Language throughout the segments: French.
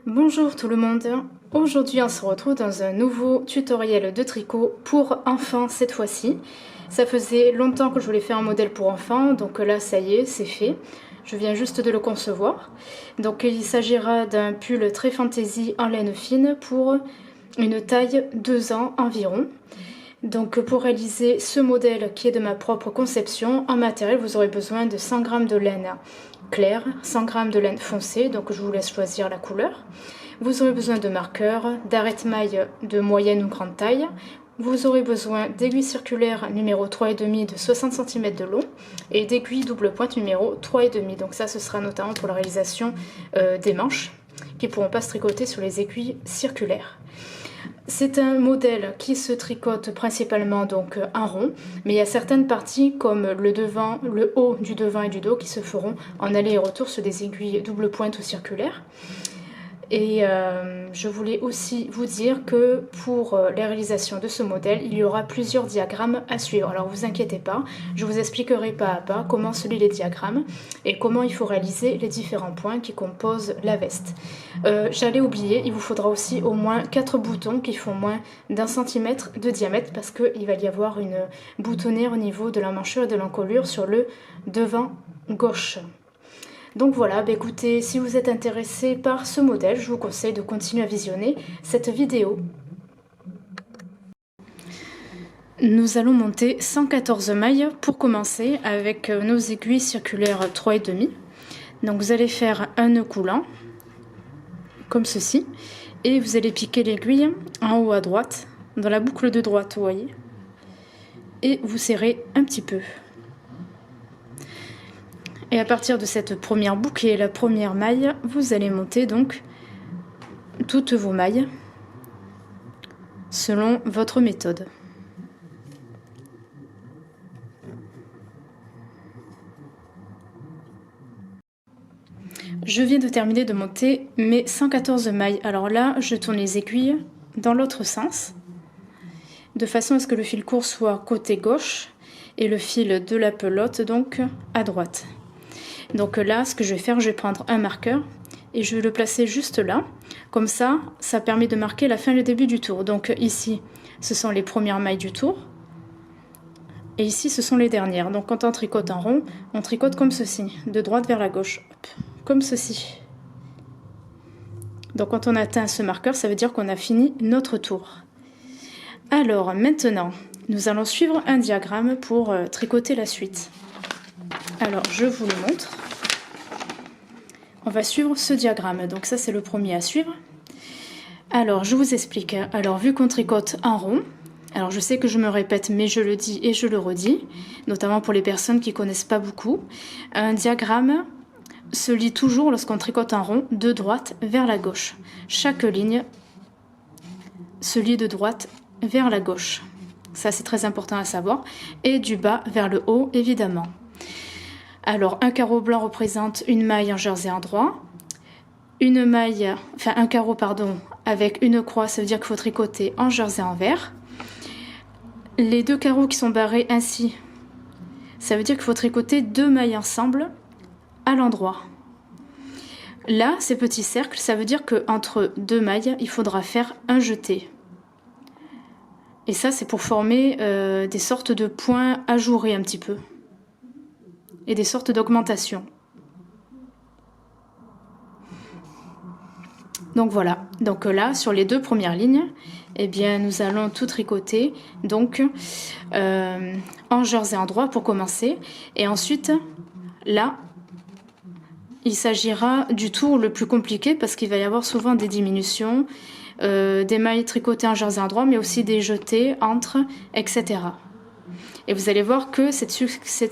Bonjour tout le monde, aujourd'hui on se retrouve dans un nouveau tutoriel de tricot pour enfants cette fois-ci. Ça faisait longtemps que je voulais faire un modèle pour enfants, donc là ça y est, c'est fait. Je viens juste de le concevoir. Donc il s'agira d'un pull très fantaisie en laine fine pour une taille 2 ans environ. Donc pour réaliser ce modèle qui est de ma propre conception, en matériel vous aurez besoin de 100 g de laine claire, 100 g de laine foncée, donc je vous laisse choisir la couleur. Vous aurez besoin de marqueurs, d'arrête-mailles de moyenne ou grande taille. Vous aurez besoin d'aiguilles circulaires numéro 3,5 de 60 cm de long et d'aiguilles double pointe numéro 3,5. Donc ça ce sera notamment pour la réalisation des manches qui ne pourront pas se tricoter sur les aiguilles circulaires. C'est un modèle qui se tricote principalement donc en rond, mais il y a certaines parties comme le devant, le haut du devant et du dos qui se feront en aller et retour sur des aiguilles double pointe ou circulaires. Et je voulais aussi vous dire que pour la réalisation de ce modèle, il y aura plusieurs diagrammes à suivre. Alors vous inquiétez pas, je vous expliquerai pas à pas comment se lient les diagrammes et comment il faut réaliser les différents points qui composent la veste. J'allais oublier, il vous faudra aussi au moins 4 boutons qui font moins d'1 centimètre de diamètre parce qu'il va y avoir une boutonnière au niveau de la manchure et de l'encolure sur le devant gauche. Donc voilà, écoutez, si vous êtes intéressé par ce modèle, je vous conseille de continuer à visionner cette vidéo. Nous allons monter 114 mailles pour commencer avec nos aiguilles circulaires 3,5. Donc vous allez faire un nœud coulant, comme ceci, et vous allez piquer l'aiguille en haut à droite, dans la boucle de droite, vous voyez, et vous serrez un petit peu. Et à partir de cette première boucle qui est la première maille, vous allez monter donc toutes vos mailles selon votre méthode. Je viens de terminer de monter mes 114 mailles. Alors là, je tourne les aiguilles dans l'autre sens, de façon à ce que le fil court soit côté gauche et le fil de la pelote donc à droite. Donc là, ce que je vais faire, je vais prendre un marqueur et je vais le placer juste là. Comme ça, ça permet de marquer la fin et le début du tour. Donc ici, ce sont les premières mailles du tour. Et ici, ce sont les dernières. Donc quand on tricote en rond, on tricote comme ceci, de droite vers la gauche. Hop, comme ceci. Donc quand on atteint ce marqueur, ça veut dire qu'on a fini notre tour. Alors maintenant, nous allons suivre un diagramme pour tricoter la suite. Alors je vous le montre. On va suivre ce diagramme, donc ça c'est le premier à suivre. Alors je vous explique, alors vu qu'on tricote en rond, alors je sais que je me répète mais je le dis et je le redis, notamment pour les personnes qui ne connaissent pas beaucoup, un diagramme se lit toujours lorsqu'on tricote en rond de droite vers la gauche. Chaque ligne se lit de droite vers la gauche, ça c'est très important à savoir, et du bas vers le haut évidemment. Alors, un carreau blanc représente une maille en jersey endroit. Une maille, enfin un carreau, pardon, avec une croix, ça veut dire qu'il faut tricoter en jersey envers. Les deux carreaux qui sont barrés ainsi, ça veut dire qu'il faut tricoter 2 mailles ensemble à l'endroit. Là, ces petits cercles, ça veut dire qu'entre 2 mailles, il faudra faire un jeté. Et ça, c'est pour former des sortes de points ajourés un petit peu. Et des sortes d'augmentation. Donc voilà, donc là sur les 2 premières lignes, eh bien nous allons tout tricoter donc en jersey endroit pour commencer, et ensuite là il s'agira du tour le plus compliqué parce qu'il va y avoir souvent des diminutions, des mailles tricotées en jersey endroit, mais aussi des jetés entre, etc. Et vous allez voir que cette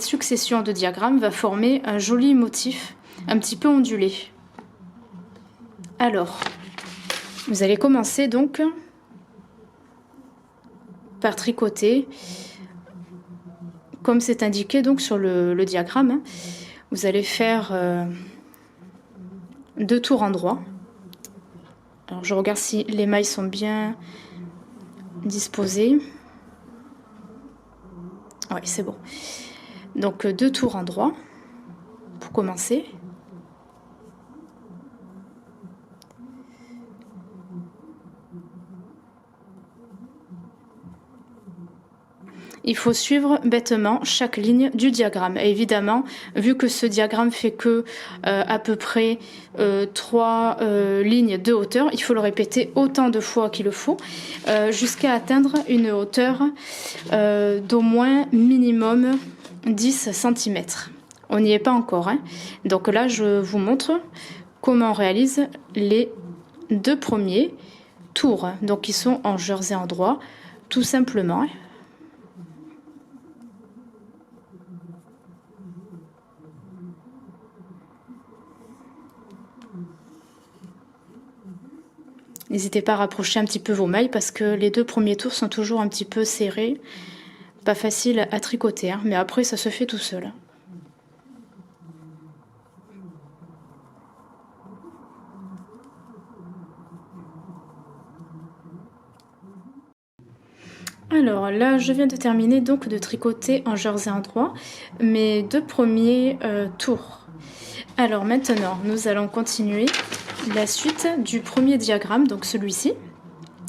succession de diagrammes va former un joli motif un petit peu ondulé. Alors, vous allez commencer donc par tricoter, comme c'est indiqué donc sur le diagramme. Vous allez faire 2 tours en droit. Alors je regarde si les mailles sont bien disposées. Oui, c'est bon. Donc 2 tours en droit pour commencer. il faut suivre bêtement chaque ligne du diagramme. Et évidemment, vu que ce diagramme fait que à peu près 3 lignes de hauteur, il faut le répéter autant de fois qu'il le faut, jusqu'à atteindre une hauteur d'au moins minimum 10 cm. On n'y est pas encore, hein. Donc là, je vous montre comment on réalise les 2 premiers tours, donc ils sont en jersey endroit, tout simplement. N'hésitez pas à rapprocher un petit peu vos mailles parce que les 2 premiers tours sont toujours un petit peu serrés, pas facile à tricoter, hein, mais après ça se fait tout seul. Alors là, je viens de terminer donc de tricoter en jersey endroit mes 2 premiers tours. Alors maintenant, nous allons continuer la suite du premier diagramme, donc celui-ci.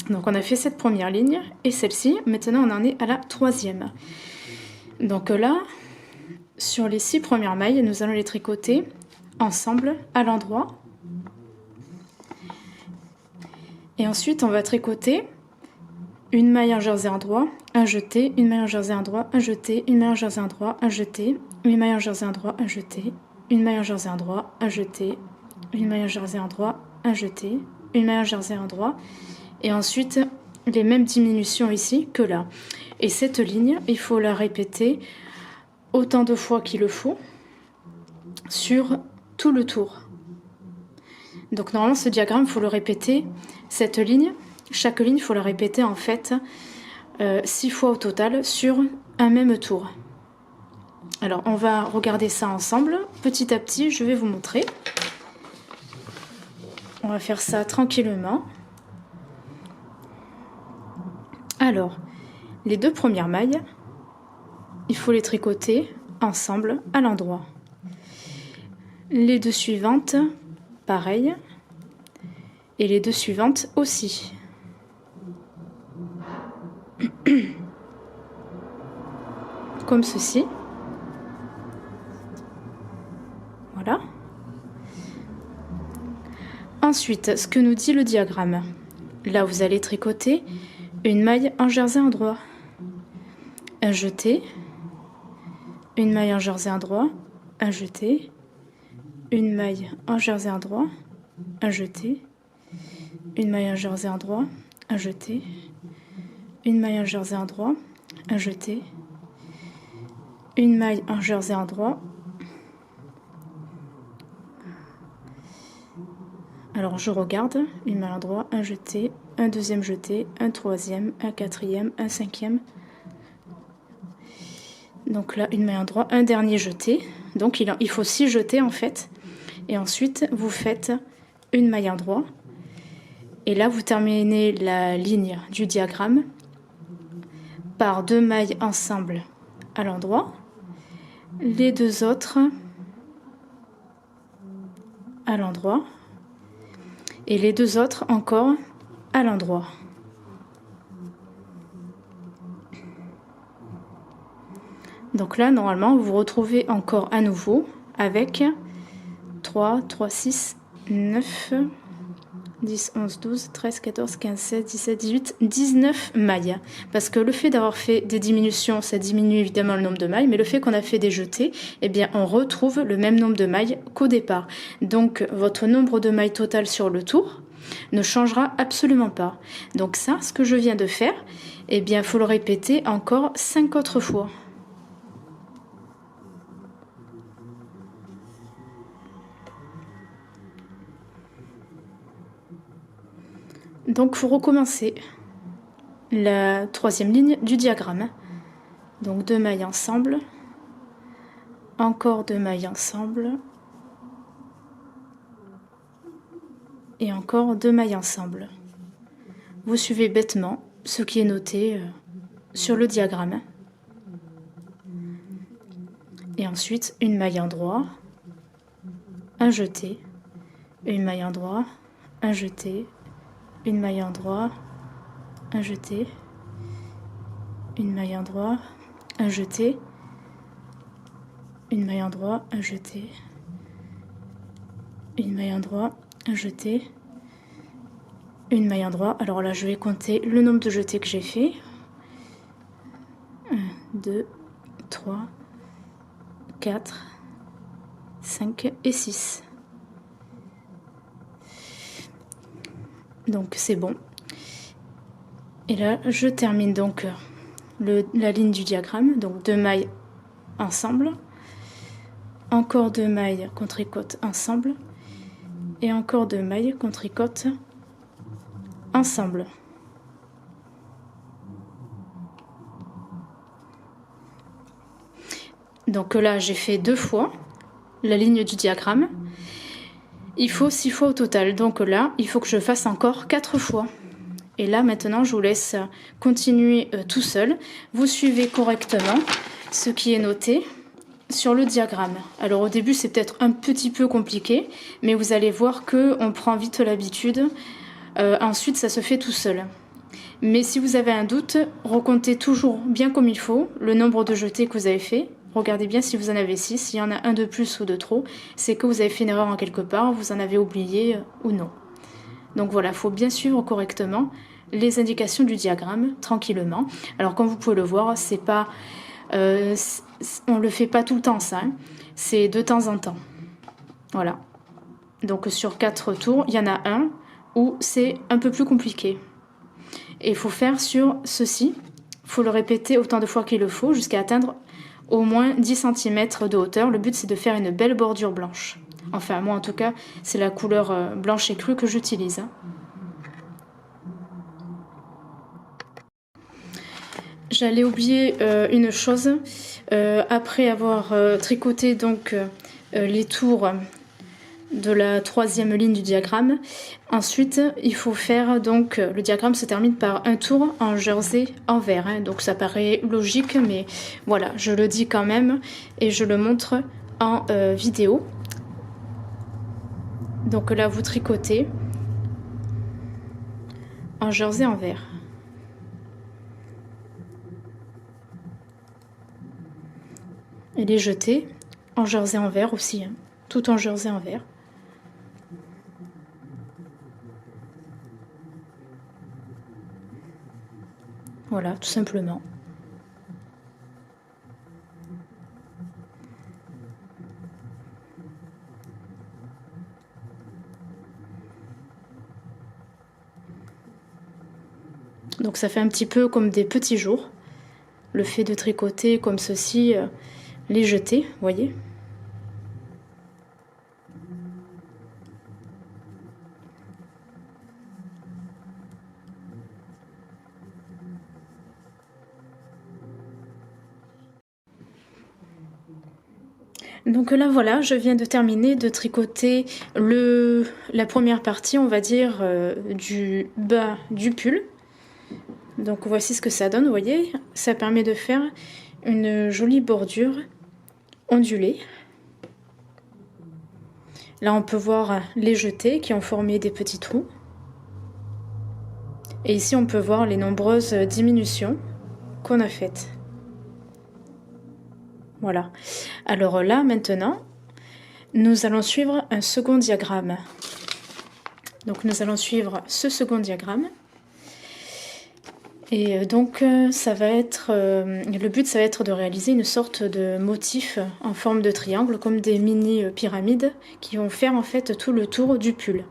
Donc on a fait cette première ligne et celle-ci. Maintenant, on en est à la 3e. Donc là, sur les 6 premières mailles, nous allons les tricoter ensemble à l'endroit. Et ensuite, on va tricoter une maille en jersey endroit, un jeté, une maille en jersey endroit, un jeté, une maille en jersey endroit, un jeté, une maille en jersey endroit, un jeté, une maille en jersey endroit, un jeté, une maille en jersey endroit, un jeté, une maille en jersey endroit, et ensuite les mêmes diminutions ici que là. Et cette ligne, il faut la répéter autant de fois qu'il le faut sur tout le tour. Donc normalement ce diagramme, il faut le répéter, cette ligne, chaque ligne, il faut la répéter en fait 6 fois au total sur un même tour. Alors on va regarder ça ensemble, petit à petit je vais vous montrer. On va faire ça tranquillement. Alors, les 2 premières mailles, il faut les tricoter ensemble à l'endroit. Les 2 suivantes, pareil. Et les 2 suivantes aussi. Comme ceci. Voilà. Ensuite, ce que nous dit le diagramme. Là, vous allez tricoter une maille en jersey endroit, un jeté, une maille en jersey endroit, un jeté, une maille en jersey endroit, un jeté, une maille en jersey endroit, un jeté, une maille en jersey endroit, un jeté, une maille en jersey endroit. Alors je regarde, une maille en endroit, un jeté, un deuxième jeté, un troisième, un quatrième, un cinquième. Donc là, une maille en endroit, un dernier jeté. Donc il faut 6 jetés en fait. Et ensuite, vous faites une maille en endroit. Et là, vous terminez la ligne du diagramme par 2 mailles ensemble à l'endroit. Les 2 autres à l'endroit. Et les 2 autres encore à l'endroit. Donc là, normalement, vous vous retrouvez encore à nouveau avec 3, 6, 9, 10, 11, 12, 13, 14, 15, 16, 17, 18, 19 mailles. Parce que le fait d'avoir fait des diminutions, ça diminue évidemment le nombre de mailles, mais le fait qu'on a fait des jetés, eh bien, on retrouve le même nombre de mailles qu'au départ. Donc, votre nombre de mailles total sur le tour ne changera absolument pas. Donc ça, ce que je viens de faire, eh bien, il faut le répéter encore 5 autres fois. Donc, il faut recommencer la 3e ligne du diagramme. Donc, 2 mailles ensemble, encore 2 mailles ensemble, et encore 2 mailles ensemble. Vous suivez bêtement ce qui est noté sur le diagramme. Et ensuite, une maille en droit, un jeté, une maille en droit, un jeté, une maille en droit, un jeté, une maille en droit, un jeté, une maille endroit, un jeté, une maille endroit, un jeté, une maille endroit. Alors là, je vais compter le nombre de jetés que j'ai fait. 1, 2, 3, 4, 5 et 6. Donc c'est bon. Et là, je termine donc la ligne du diagramme. Donc 2 mailles ensemble, encore 2 mailles qu'on tricote ensemble, et encore 2 mailles qu'on tricote ensemble. Donc là, j'ai fait 2 fois la ligne du diagramme. Il faut 6 fois au total. Donc là, il faut que je fasse encore 4 fois. Et là, maintenant, je vous laisse continuer tout seul. Vous suivez correctement ce qui est noté sur le diagramme. Alors au début, c'est peut-être un petit peu compliqué, mais vous allez voir qu'on prend vite l'habitude. Ensuite, ça se fait tout seul. Mais si vous avez un doute, recomptez toujours bien comme il faut le nombre de jetés que vous avez fait. Regardez bien si vous en avez 6, s'il y en a un de plus ou de trop, c'est que vous avez fait une erreur en quelque part, vous en avez oublié ou non. Donc voilà, il faut bien suivre correctement les indications du diagramme, tranquillement. Alors comme vous pouvez le voir, c'est pas, on le fait pas tout le temps ça, hein. C'est de temps en temps. Voilà. Donc sur 4 tours, il y en a un où c'est un peu plus compliqué. Et il faut faire sur ceci, il faut le répéter autant de fois qu'il le faut jusqu'à atteindre au moins 10 cm de hauteur. Le but c'est de faire une belle bordure blanche. Enfin moi en tout cas c'est la couleur blanche et crue que j'utilise. J'allais oublier une chose, après avoir tricoté donc les tours de la 3e ligne du diagramme. Ensuite, il faut faire donc le diagramme se termine par un tour en jersey envers. Hein, donc ça paraît logique, mais voilà, je le dis quand même et je le montre en vidéo. Donc là, vous tricotez en jersey envers. Et les jeter en jersey envers aussi, hein, tout en jersey envers. Voilà, tout simplement. Donc ça fait un petit peu comme des petits jours. Le fait de tricoter comme ceci, les jeter, vous voyez. Donc là voilà, je viens de terminer de tricoter la première partie, on va dire, du bas du pull. Donc voici ce que ça donne, vous voyez, ça permet de faire une jolie bordure ondulée. Là on peut voir les jetés qui ont formé des petits trous. Et ici on peut voir les nombreuses diminutions qu'on a faites. Voilà. Alors là, maintenant, nous allons suivre un second diagramme. Donc nous allons suivre ce second diagramme. Et donc ça va être, le but ça va être de réaliser une sorte de motif en forme de triangle, comme des mini pyramides qui vont faire en fait tout le tour du pull.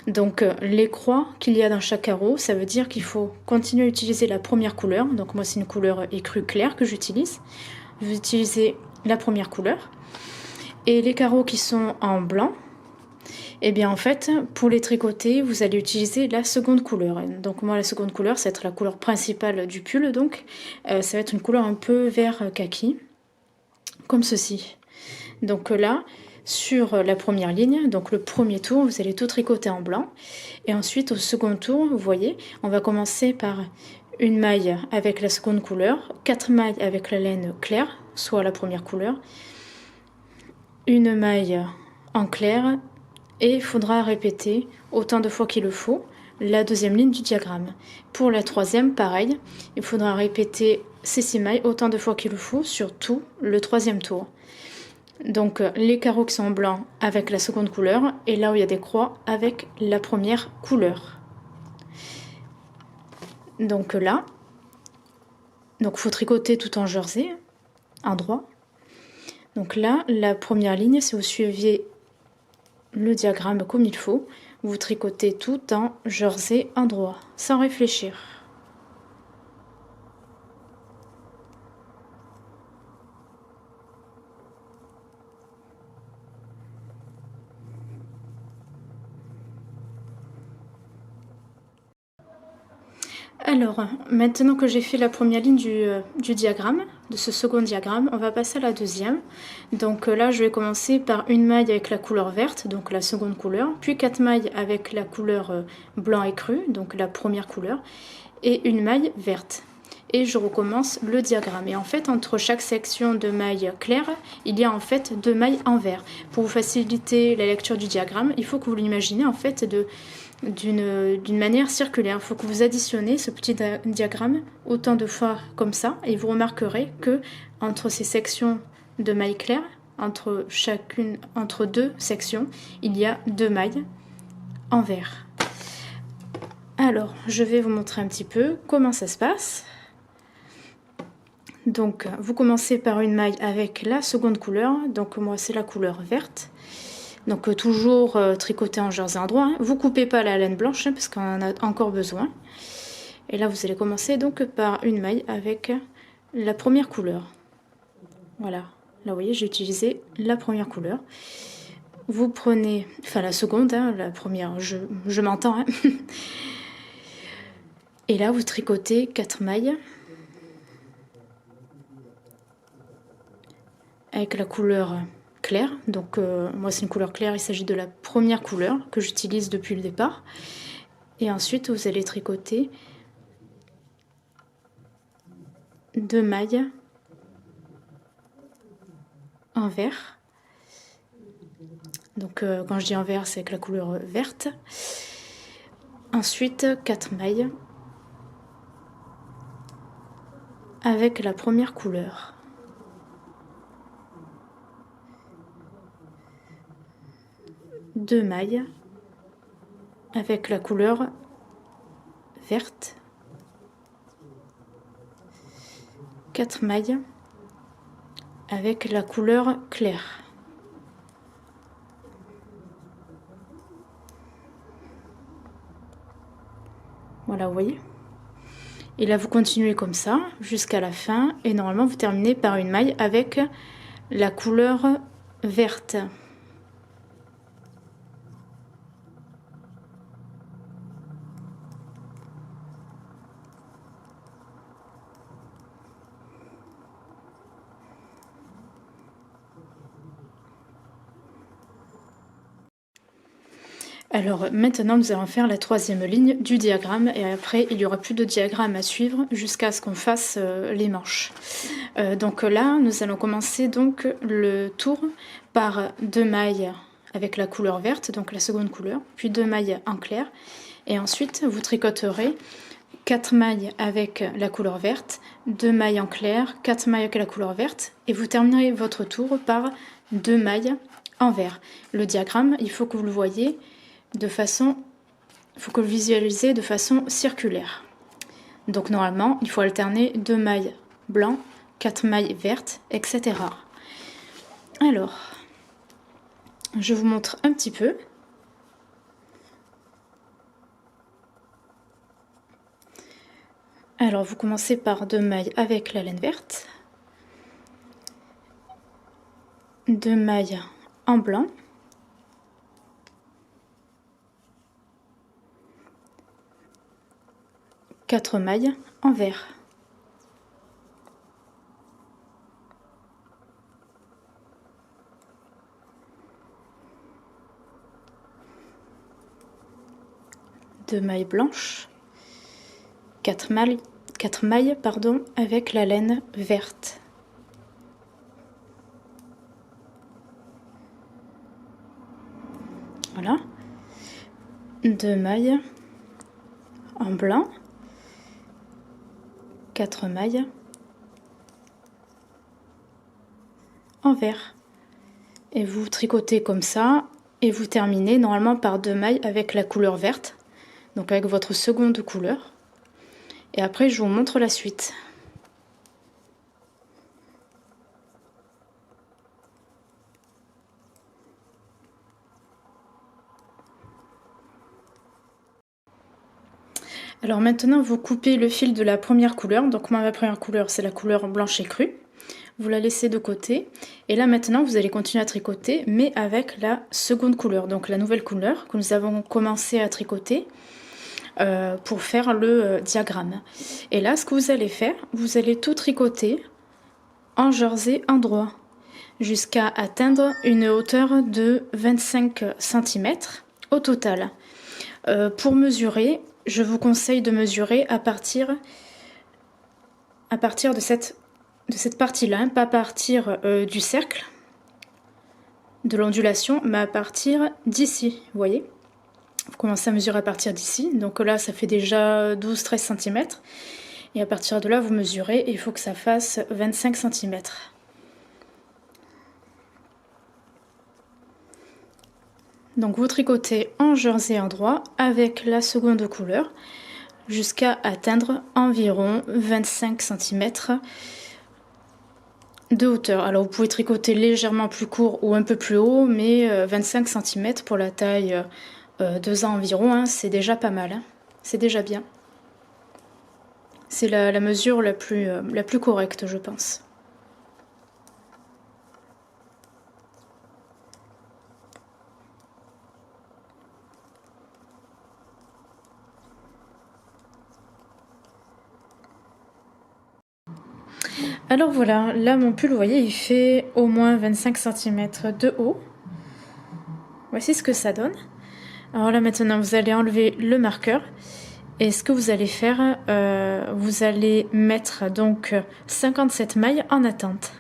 Donc les croix qu'il y a dans chaque carreau, ça veut dire qu'il faut continuer à utiliser la première couleur. Donc moi c'est une couleur écrue claire que j'utilise. Vous utilisez la première couleur. Et les carreaux qui sont en blanc, et bien en fait, pour les tricoter, vous allez utiliser la seconde couleur. Donc moi, la seconde couleur, ça va être la couleur principale du pull. Donc ça va être une couleur un peu vert kaki, comme ceci. Donc là, sur la première ligne, donc le premier tour, vous allez tout tricoter en blanc. Et ensuite, au second tour, vous voyez, on va commencer par une maille avec la seconde couleur, 4 mailles avec la laine claire, soit la première couleur, une maille en clair, et il faudra répéter autant de fois qu'il le faut la deuxième ligne du diagramme. Pour la troisième, pareil, il faudra répéter ces 6 mailles autant de fois qu'il le faut sur tout le 3e tour. Donc les carreaux qui sont blancs avec la seconde couleur et là où il y a des croix avec la première couleur. Donc là, donc faut tricoter tout en jersey, en droit. Donc là, la première ligne, si vous suiviez le diagramme comme il faut, vous tricotez tout en jersey en droit, sans réfléchir. Alors, maintenant que j'ai fait la première ligne du diagramme, de ce second diagramme, on va passer à la deuxième. Donc là, je vais commencer par une maille avec la couleur verte, donc la seconde couleur, puis 4 mailles avec la couleur blanc écru, donc la première couleur, et une maille verte. Et je recommence le diagramme. Et en fait, entre chaque section de mailles claires, il y a en fait 2 mailles en vert. Pour vous faciliter la lecture du diagramme, il faut que vous l'imaginez en fait d'une manière circulaire. Il faut que vous additionnez ce petit diagramme autant de fois comme ça et vous remarquerez que entre ces sections de mailles claires, entre 2 sections, il y a 2 mailles en vert. Alors, je vais vous montrer un petit peu comment ça se passe. Donc, vous commencez par une maille avec la seconde couleur, donc moi c'est la couleur verte. Donc toujours tricoter en jersey en droit, hein. Vous coupez pas la laine blanche hein, parce qu'on en a encore besoin. Et là vous allez commencer donc par une maille avec la première couleur. Voilà, là vous voyez j'ai utilisé la première couleur. Vous prenez, enfin la seconde, hein, la première, je m'entends. Hein. Et là vous tricotez 4 mailles avec la couleur claire. Donc moi c'est une couleur claire, il s'agit de la première couleur que j'utilise depuis le départ. Et ensuite vous allez tricoter 2 mailles en vert. Donc quand je dis en vert c'est avec la couleur verte. Ensuite 4 mailles avec la première couleur. Deux mailles avec la couleur verte, 4 mailles avec la couleur claire. Voilà, vous voyez. Et là, vous continuez comme ça jusqu'à la fin et normalement vous terminez par une maille avec la couleur verte. Alors maintenant nous allons faire la 3e ligne du diagramme et après il n'y aura plus de diagramme à suivre jusqu'à ce qu'on fasse les manches. Donc là nous allons commencer donc le tour par 2 mailles avec la couleur verte, donc la seconde couleur, puis 2 mailles en clair et ensuite vous tricoterez 4 mailles avec la couleur verte, 2 mailles en clair, 4 mailles avec la couleur verte et vous terminerez votre tour par 2 mailles en vert. Le diagramme, il faut que vous le voyez de façon, il faut que vous le visualisez de façon circulaire. Donc normalement, il faut alterner 2 mailles blancs, 4 mailles vertes, etc. Alors, je vous montre un petit peu. Alors, vous commencez par 2 mailles avec la laine verte, 2 mailles en blanc, 4 mailles en vert. Deux mailles blanches, 4 mailles pardon, avec la laine verte. Voilà. 2 mailles en blanc, 4 mailles en vert. Et vous tricotez comme ça et vous terminez normalement par 2 mailles avec la couleur verte, donc avec votre seconde couleur. Et après je vous montre la suite. Alors maintenant vous coupez le fil de la première couleur, donc moi ma première couleur c'est la couleur blanche et crue. Vous la laissez de côté et là maintenant vous allez continuer à tricoter mais avec la seconde couleur, donc la nouvelle couleur que nous avons commencé à tricoter pour faire le diagramme. Et là ce que vous allez faire, vous allez tout tricoter en jersey endroit jusqu'à atteindre une hauteur de 25 cm au total. Pour mesurer, je vous conseille de mesurer à partir de cette partie-là, pas à partir du cercle, de l'ondulation, mais à partir d'ici, vous voyez. Vous commencez à mesurer à partir d'ici, donc là ça fait déjà 12-13 cm. Et à partir de là, vous mesurez et il faut que ça fasse 25 cm. Donc vous tricotez en jersey endroit avec la seconde couleur jusqu'à atteindre environ 25 cm de hauteur. Alors vous pouvez tricoter légèrement plus court ou un peu plus haut, mais 25 cm pour la taille 2 ans environ, hein, c'est déjà pas mal, hein. C'est déjà bien. C'est la mesure la plus correcte, je pense. Alors voilà, là mon pull, vous voyez, il fait au moins 25 cm de haut. Voici ce que ça donne. Alors là maintenant, vous allez enlever le marqueur. Et ce que vous allez faire, vous allez mettre donc 57 mailles en attente.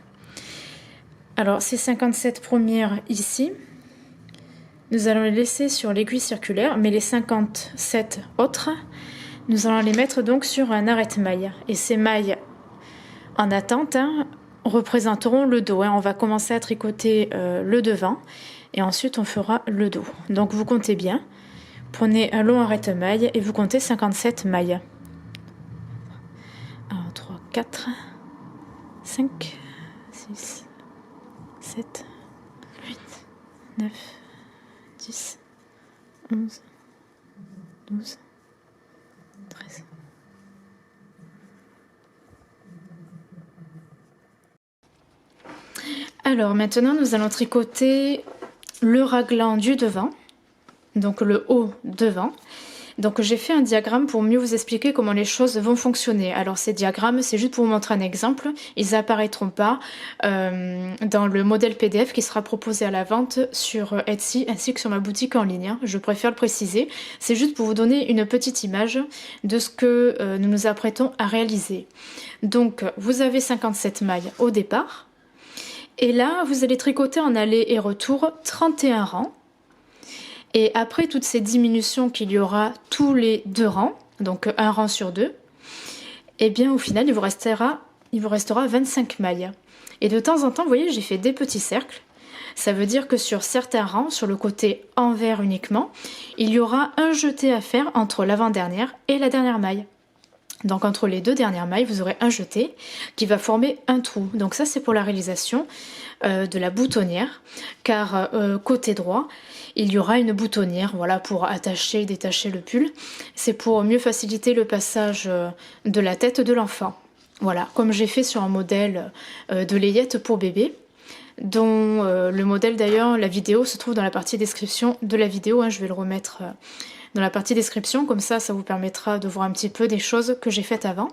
Alors ces 57 premières ici, nous allons les laisser sur l'aiguille circulaire, mais les 57 autres, nous allons les mettre donc sur un arrête-maille. Et ces mailles en attente représenteront le dos. On va commencer à tricoter le devant et ensuite on fera le dos. Donc vous comptez bien. Prenez un long arrête-maille et vous comptez 57 mailles. 1, 3, 4, 5, 6, 7, 8, 9, 10, 11, 12, 13. Alors maintenant nous allons tricoter le raglan du devant. Donc le haut devant. Donc j'ai fait un diagramme pour mieux vous expliquer comment les choses vont fonctionner. Alors ces diagrammes, c'est juste pour vous montrer un exemple. Ils apparaîtront pas dans le modèle PDF qui sera proposé à la vente sur Etsy ainsi que sur ma boutique en ligne. Je préfère le préciser. C'est juste pour vous donner une petite image de ce que nous nous apprêtons à réaliser. Donc vous avez 57 mailles au départ. Et là, vous allez tricoter en aller et retour 31 rangs. Et après toutes ces diminutions qu'il y aura tous les 2 rangs, donc un rang sur 2, et bien au final il vous restera 25 mailles. Et de temps en temps, vous voyez, j'ai fait des petits cercles. Ça veut dire que sur certains rangs, sur le côté envers uniquement, il y aura un jeté à faire entre l'avant-dernière et la dernière maille. Donc entre les 2 dernières mailles, vous aurez un jeté qui va former un trou. Donc ça c'est pour la réalisation de la boutonnière, car côté droit, il y aura une boutonnière, voilà, pour attacher et détacher le pull. C'est pour mieux faciliter le passage de la tête de l'enfant. Voilà, comme j'ai fait sur un modèle de layette pour bébé, dont le modèle d'ailleurs, la vidéo se trouve dans la partie description de la vidéo, je vais le remettre dans la partie description, comme ça vous permettra de voir un petit peu des choses que j'ai faites avant.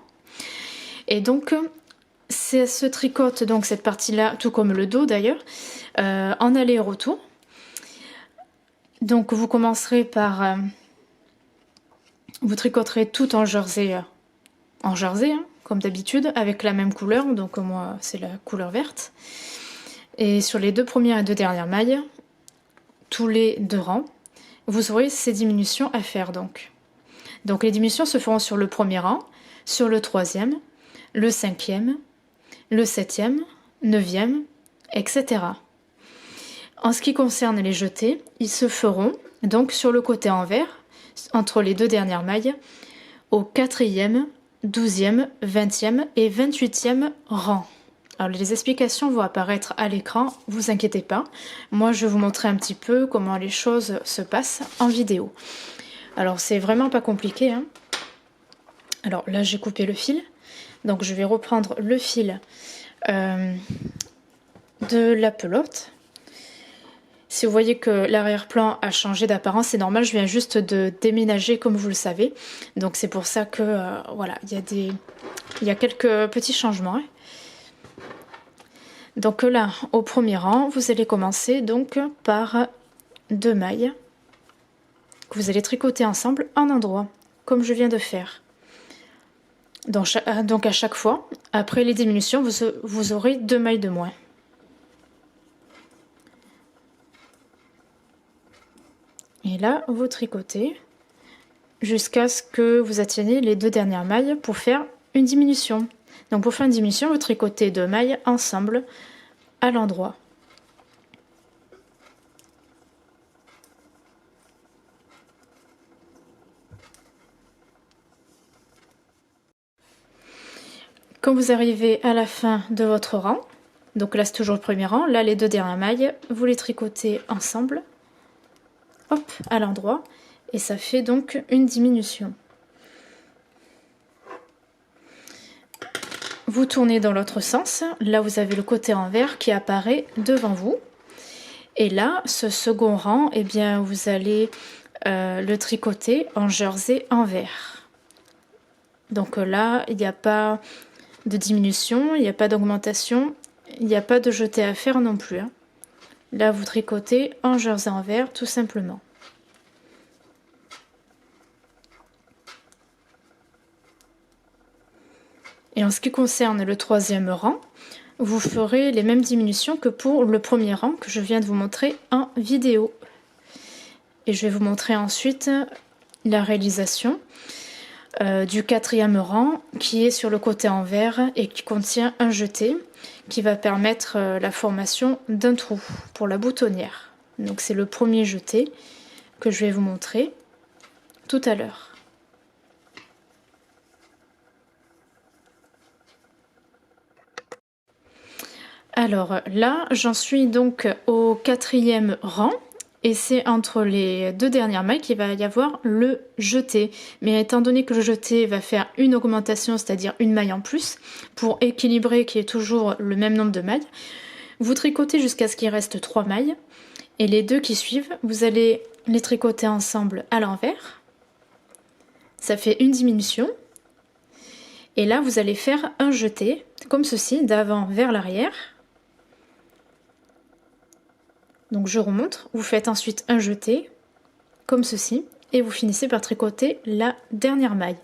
Et donc ça se tricote donc cette partie-là, tout comme le dos d'ailleurs, en aller et retour. Donc vous commencerez par, vous tricoterez tout en jersey, comme d'habitude, avec la même couleur, donc moi c'est la couleur verte. Et sur les 2 premières et 2 dernières mailles, tous les 2 rangs, vous aurez ces diminutions à faire donc. Donc les diminutions se feront sur le premier rang, sur le 3e, le 5e, le 7e, 9e, etc. En ce qui concerne les jetés, ils se feront donc sur le côté envers, entre les deux dernières mailles, au 4e, 12e, 20e et 28e rang. Alors les explications vont apparaître à l'écran, vous inquiétez pas. Moi je vais vous montrer un petit peu comment les choses se passent en vidéo. Alors c'est vraiment pas compliqué, hein. Alors là j'ai coupé le fil, donc je vais reprendre le fil de la pelote. Si vous voyez que l'arrière-plan a changé d'apparence, c'est normal, je viens juste de déménager comme vous le savez. Donc c'est pour ça que voilà, il y a quelques petits changements, hein. Donc là, au premier rang, vous allez commencer donc par 2 mailles que vous allez tricoter ensemble en endroit, comme je viens de faire. Donc à chaque fois, après les diminutions, vous aurez 2 mailles de moins. Et là, vous tricotez jusqu'à ce que vous atteigniez les 2 dernières mailles pour faire une diminution. Donc pour faire une diminution, vous tricotez 2 mailles ensemble à l'endroit. Quand vous arrivez à la fin de votre rang, donc là c'est toujours le premier rang, là les 2 dernières mailles, vous les tricotez ensemble, hop, à l'endroit, et ça fait donc une diminution. Vous tournez dans l'autre sens, là vous avez le côté envers qui apparaît devant vous. Et là, ce second rang, eh bien, vous allez le tricoter en jersey envers. Donc là, il n'y a pas de diminution, il n'y a pas d'augmentation, il n'y a pas de jeté à faire non plus, hein. Là, vous tricotez en jersey envers tout simplement. Et en ce qui concerne le troisième rang, vous ferez les mêmes diminutions que pour le premier rang que je viens de vous montrer en vidéo. Et je vais vous montrer ensuite la réalisation du 4e rang qui est sur le côté envers et qui contient un jeté qui va permettre la formation d'un trou pour la boutonnière. Donc c'est le premier jeté que je vais vous montrer tout à l'heure. Alors là, j'en suis donc au 4e rang. Et c'est entre les 2 dernières mailles qu'il va y avoir le jeté. Mais étant donné que le jeté va faire une augmentation, c'est-à-dire une maille en plus, pour équilibrer qu'il y ait toujours le même nombre de mailles, vous tricotez jusqu'à ce qu'il reste 3 mailles. Et les 2 qui suivent, vous allez les tricoter ensemble à l'envers. Ça fait une diminution. Et là, vous allez faire un jeté, comme ceci, d'avant vers l'arrière. Donc je remonte, vous faites ensuite un jeté, comme ceci, et vous finissez par tricoter la dernière maille.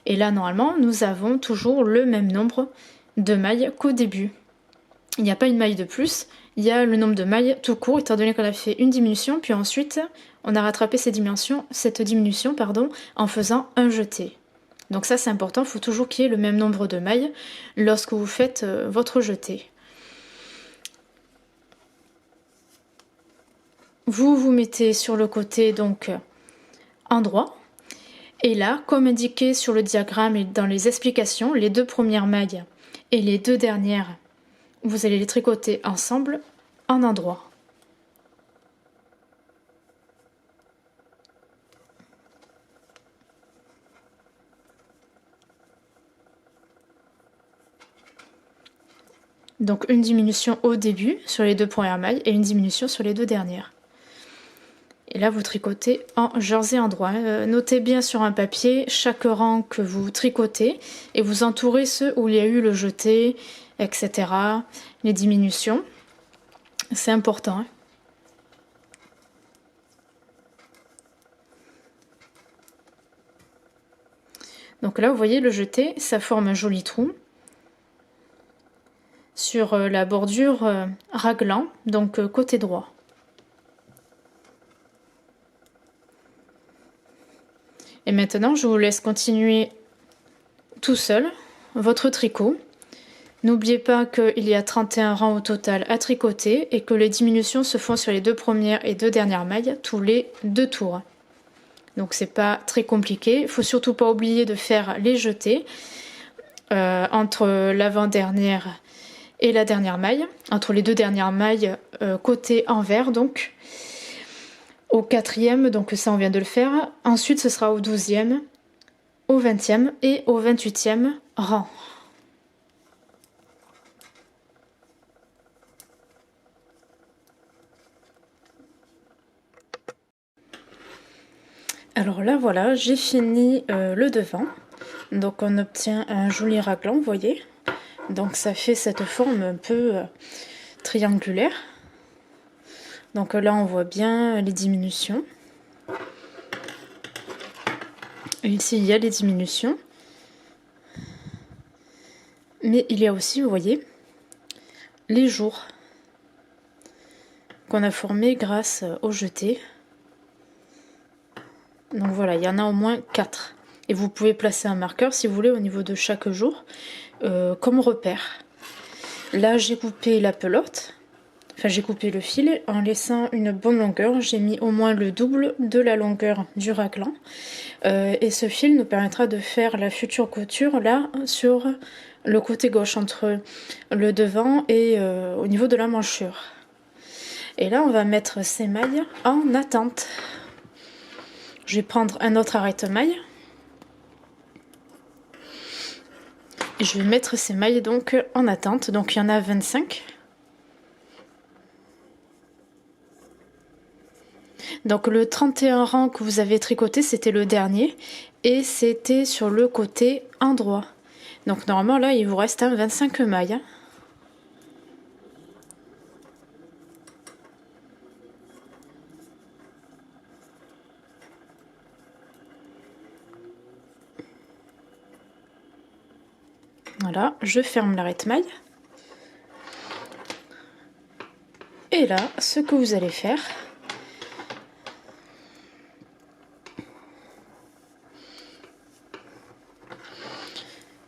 Et là, normalement, nous avons toujours le même nombre de mailles qu'au début. Il n'y a pas une maille de plus, il y a le nombre de mailles tout court, étant donné qu'on a fait une diminution, puis ensuite, on a rattrapé cette diminution en faisant un jeté. Donc ça, c'est important, il faut toujours qu'il y ait le même nombre de mailles lorsque vous faites votre jeté. Vous vous mettez sur le côté donc endroit et là, comme indiqué sur le diagramme et dans les explications, les 2 premières mailles et les 2 dernières, vous allez les tricoter ensemble en endroit. Donc une diminution au début sur les 2 premières mailles et une diminution sur les 2 dernières. Et là, vous tricotez en jersey endroit. Notez bien sur un papier chaque rang que vous tricotez et vous entourez ceux où il y a eu le jeté, etc. Les diminutions. C'est important, hein. Donc là, vous voyez le jeté, ça forme un joli trou sur la bordure raglan, donc côté droit. Et maintenant, je vous laisse continuer tout seul votre tricot N'oubliez pas qu'il y a 31 rangs au total à tricoter et que les diminutions se font sur les 2 premières et 2 dernières mailles tous les 2 tours. Donc c'est pas très compliqué. Il faut surtout pas oublier de faire les jetés entre l'avant-dernière et la dernière maille, entre les 2 dernières mailles côté envers donc. Au 4e, donc ça on vient de le faire. Ensuite ce sera au 12e, au 20e et au 28e rang. Alors là voilà, j'ai fini le devant. Donc on obtient un joli raglan, vous voyez. Donc ça fait cette forme un peu triangulaire. Donc là on voit bien les diminutions. Et ici il y a les diminutions. Mais il y a aussi, vous voyez, les jours qu'on a formés grâce au jeté. Donc voilà, il y en a au moins 4. Et vous pouvez placer un marqueur si vous voulez au niveau de chaque jour comme repère. Là j'ai coupé la pelote, enfin j'ai coupé le fil en laissant une bonne longueur. J'ai mis au moins le double de la longueur du raglan. Et ce fil nous permettra de faire la future couture là sur le côté gauche entre le devant et au niveau de la manchure. Et là on va mettre ces mailles en attente. Je vais prendre un autre arrête-maille. Et je vais mettre ces mailles donc en attente. Donc il y en a 25. Donc le 31 rang que vous avez tricoté, c'était le dernier. Et c'était sur le côté endroit. Donc normalement là, il vous reste 25 mailles. Voilà, je ferme l'arrête-maille. Et là, ce que vous allez faire,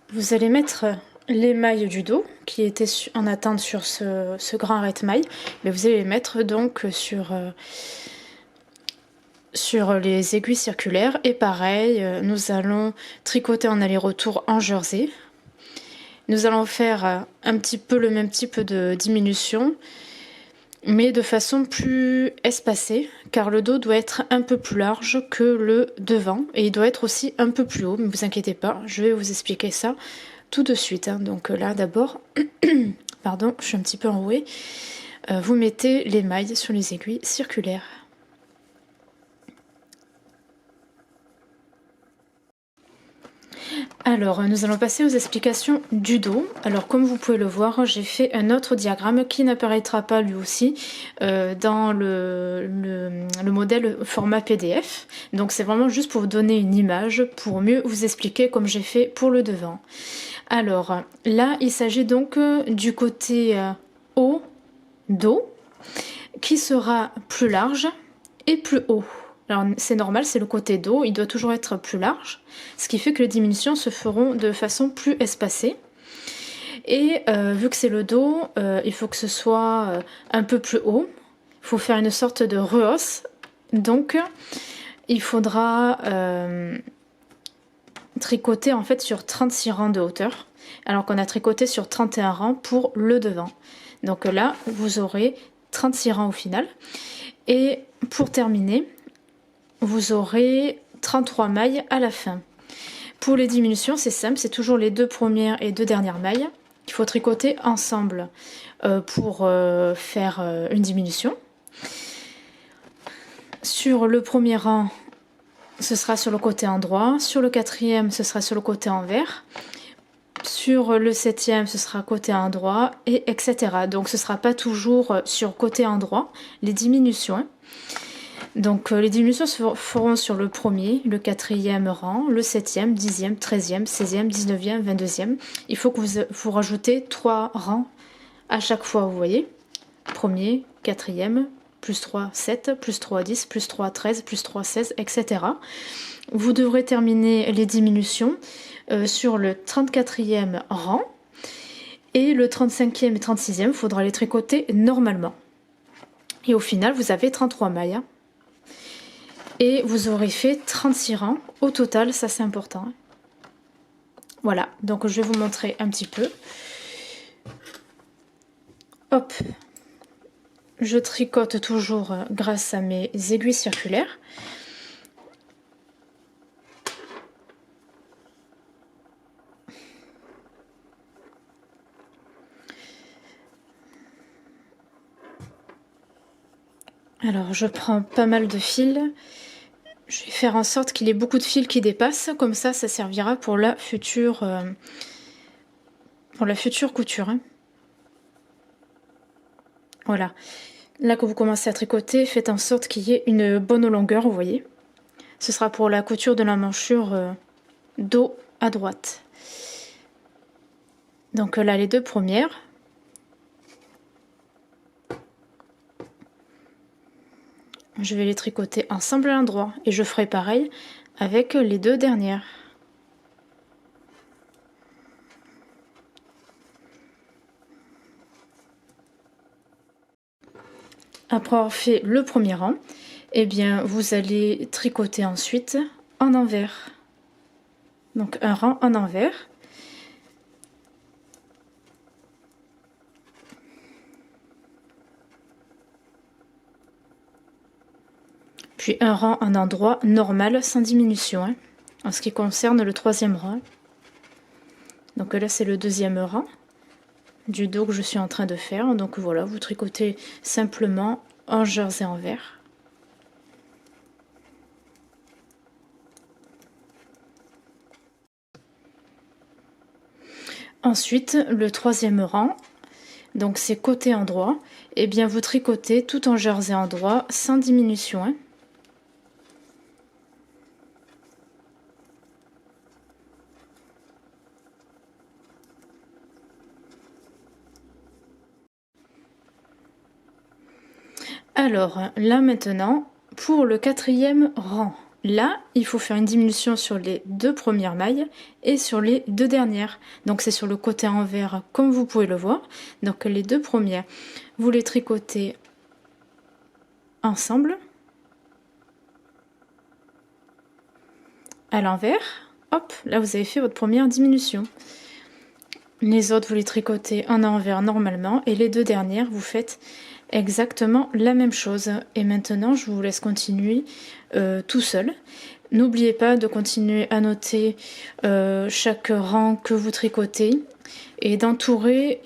vous allez mettre les mailles du dos qui étaient en attente sur ce grand arrête-maille, mais vous allez les mettre donc sur les aiguilles circulaires. Et pareil, nous allons tricoter en aller-retour en jersey. Nous allons faire un petit peu le même type de diminution, mais de façon plus espacée, car le dos doit être un peu plus large que le devant, et il doit être aussi un peu plus haut, mais ne vous inquiétez pas, je vais vous expliquer ça tout de suite. Donc là d'abord, pardon, je suis un petit peu enrouée, vous mettez les mailles sur les aiguilles circulaires. Alors, nous allons passer aux explications du dos. Alors, comme vous pouvez le voir, j'ai fait un autre diagramme qui n'apparaîtra pas lui aussi dans le modèle format PDF. Donc, c'est vraiment juste pour vous donner une image, pour mieux vous expliquer comme j'ai fait pour le devant. Alors, là, il s'agit donc du côté haut, dos, qui sera plus large et plus haut. Alors c'est normal, c'est le côté dos, il doit toujours être plus large, ce qui fait que les diminutions se feront de façon plus espacée. Et vu que c'est le dos, il faut que ce soit un peu plus haut, il faut faire une sorte de rehausse, donc il faudra tricoter en fait sur 36 rangs de hauteur, alors qu'on a tricoté sur 31 rangs pour le devant. Donc là, vous aurez 36 rangs au final. Et pour terminer, vous aurez 33 mailles à la fin. Pour les diminutions, c'est simple, c'est toujours les 2 premières et 2 dernières mailles qu'il faut tricoter ensemble pour faire une diminution. Sur le premier rang, ce sera sur le côté endroit. Sur le 4e, ce sera sur le côté envers. Sur le 7e, ce sera côté endroit, et etc. Donc ce ne sera pas toujours sur côté endroit, les diminutions. Donc les diminutions se feront sur le premier, le 4e rang, le 7e, 10e, 13e, 16e, 19e, 22e. Il faut que vous rajoutez 3 rangs à chaque fois, vous voyez. Premier, 4e, plus 3, 7, plus 3, 10, plus 3, 13, plus 3, 16, etc. Vous devrez terminer les diminutions sur le 34e rang. Et le 35e et 36e, il faudra les tricoter normalement. Et au final, vous avez 33 mailles. Hein. Et vous aurez fait 36 rangs au total, ça c'est important. Hein. Voilà, donc je vais vous montrer un petit peu. Hop, je tricote toujours grâce à mes aiguilles circulaires. Alors je prends pas mal de fils. Je vais faire en sorte qu'il y ait beaucoup de fils qui dépassent, comme ça servira pour la future couture. Hein. Voilà. Là que vous commencez à tricoter, faites en sorte qu'il y ait une bonne longueur, vous voyez. Ce sera pour la couture de la manchure dos à droite. Donc là, les deux premières. Je vais les tricoter ensemble à l'endroit et je ferai pareil avec les deux dernières. Après avoir fait le premier rang, eh bien vous allez tricoter ensuite en envers. Donc un rang en envers. Puis un rang en endroit normal sans diminution, hein, en ce qui concerne le troisième rang. Donc là c'est le deuxième rang du dos que je suis en train de faire. Donc voilà, vous tricotez simplement en jersey envers. Ensuite, le troisième rang, donc c'est côté endroit, et bien vous tricotez tout en jersey endroit sans diminution. Hein. Alors là maintenant, pour le quatrième rang, là il faut faire une diminution sur les deux premières mailles et sur les deux dernières. Donc c'est sur le côté envers comme vous pouvez le voir. Donc les deux premières, vous les tricotez ensemble à l'envers. Hop, là vous avez fait votre première diminution. Les autres vous les tricotez en envers normalement et les deux dernières vous faites exactement la même chose. Et maintenant je vous laisse continuer tout seul. N'oubliez pas de continuer à noter chaque rang que vous tricotez et d'entourer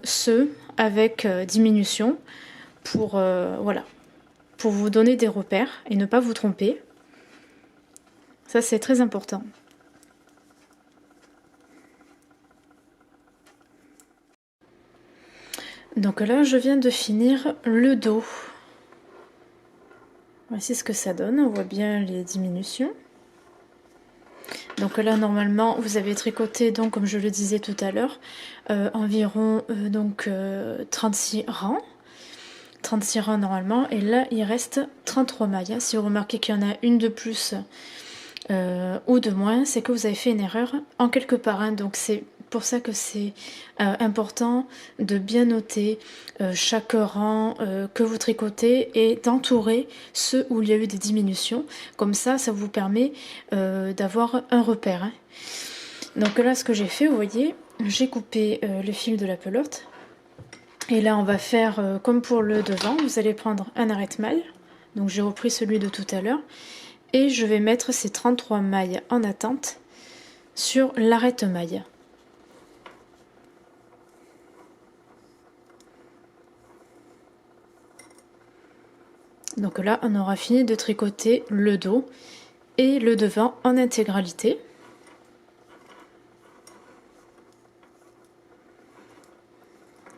ceux avec diminution pour, voilà, pour vous donner des repères et ne pas vous tromper. Ça c'est très important. Donc là, je viens de finir le dos. Voici ce que ça donne. On voit bien les diminutions. Donc là, normalement, vous avez tricoté, donc comme je le disais tout à l'heure, environ 36 rangs. 36 rangs normalement. Et là, il reste 33 mailles. Hein. Si vous remarquez qu'il y en a une de plus ou de moins, c'est que vous avez fait une erreur en quelque part. Hein. Donc c'est pour ça que c'est important de bien noter chaque rang que vous tricotez et d'entourer ceux où il y a eu des diminutions. Comme ça vous permet d'avoir un repère. Hein. Donc là, ce que j'ai fait, vous voyez, j'ai coupé le fil de la pelote. Et là, on va faire comme pour le devant. Vous allez prendre un arrête-maille. Donc j'ai repris celui de tout à l'heure. Et je vais mettre ces 33 mailles en attente sur l'arrête-maille. Donc là, on aura fini de tricoter le dos et le devant en intégralité.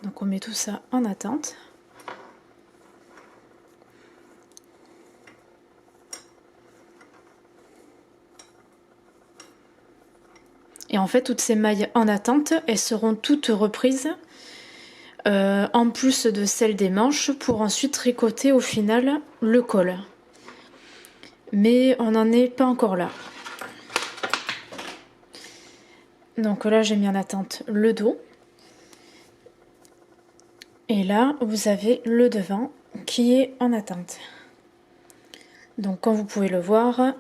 Donc on met tout ça en attente. Et en fait, toutes ces mailles en attente, elles seront toutes reprises en plus de celles des manches pour ensuite tricoter au final le col. Mais on n'en est pas encore là. Donc là, j'ai mis en attente le dos. Et là, vous avez le devant qui est en attente. Donc comme vous pouvez le voir,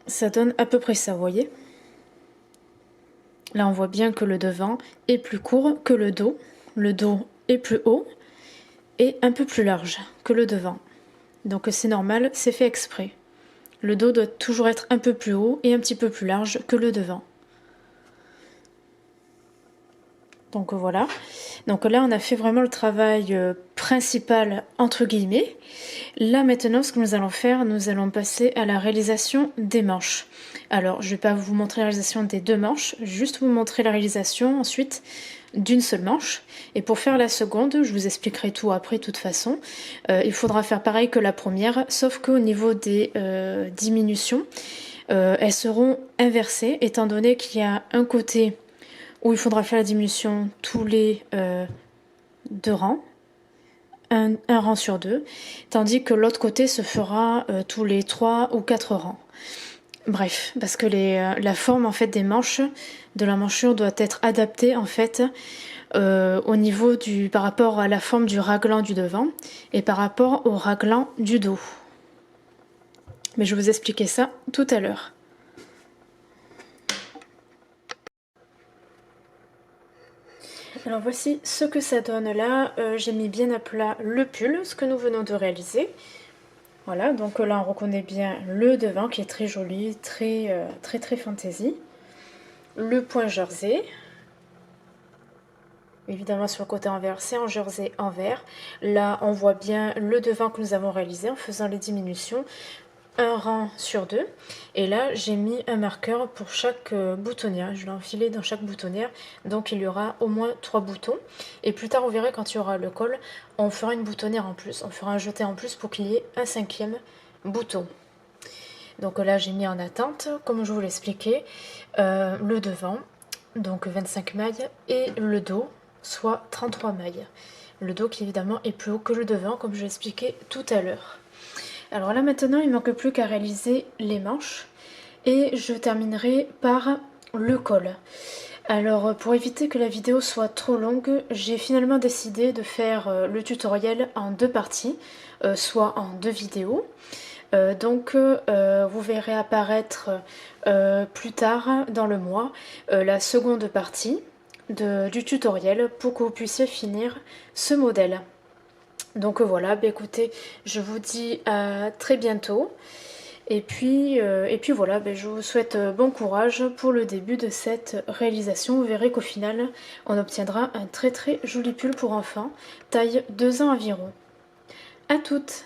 ça donne à peu près ça, vous voyez. Là, on voit bien que le devant est plus court que le dos. Le dos est plus haut et un peu plus large que le devant. Donc c'est normal, c'est fait exprès. Le dos doit toujours être un peu plus haut et un petit peu plus large que le devant. Donc voilà. Donc là, on a fait vraiment le travail principal entre guillemets. Là maintenant, ce que nous allons faire, nous allons passer à la réalisation des manches. Alors, je ne vais pas vous montrer la réalisation des deux manches, juste vous montrer la réalisation ensuite d'une seule manche. Et pour faire la seconde, je vous expliquerai tout après de toute façon. Il faudra faire pareil que la première, sauf qu'au niveau des diminutions, elles seront inversées, étant donné qu'il y a un côté où il faudra faire la diminution tous les 2 rangs, un rang sur 2, tandis que l'autre côté se fera tous les 3 ou 4 rangs. Bref, parce que la forme en fait des manches, de la manchure doit être adaptée en fait au niveau par rapport à la forme du raglan du devant et par rapport au raglan du dos. Mais je vais vous expliquer ça tout à l'heure. Alors voici ce que ça donne là. J'ai mis bien à plat le pull, ce que nous venons de réaliser. Voilà, donc là on reconnaît bien le devant qui est très joli, très fantaisie. Le point jersey. Évidemment sur le côté envers, c'est en jersey envers. Là on voit bien le devant que nous avons réalisé en faisant les diminutions. Un rang sur 2 et là j'ai mis un marqueur pour chaque boutonnière, je l'ai enfilé dans chaque boutonnière, donc il y aura au moins 3 boutons et plus tard vous verrez quand il y aura le col, on fera une boutonnière en plus, on fera un jeté en plus pour qu'il y ait un 5e bouton. Donc là j'ai mis en attente, comme je vous l'expliquais, le devant, donc 25 mailles, et le dos, soit 33 mailles. Le dos qui évidemment est plus haut que le devant, comme je l'expliquais tout à l'heure. Alors là maintenant il ne manque plus qu'à réaliser les manches et je terminerai par le col. Alors pour éviter que la vidéo soit trop longue, j'ai finalement décidé de faire le tutoriel en 2 parties, soit en 2 vidéos. Donc vous verrez apparaître plus tard dans le mois la seconde partie du tutoriel pour que vous puissiez finir ce modèle. Donc voilà, bah écoutez, je vous dis à très bientôt. Et puis voilà, bah je vous souhaite bon courage pour le début de cette réalisation. Vous verrez qu'au final, on obtiendra un très joli pull pour enfants, taille 2 ans environ. À toutes!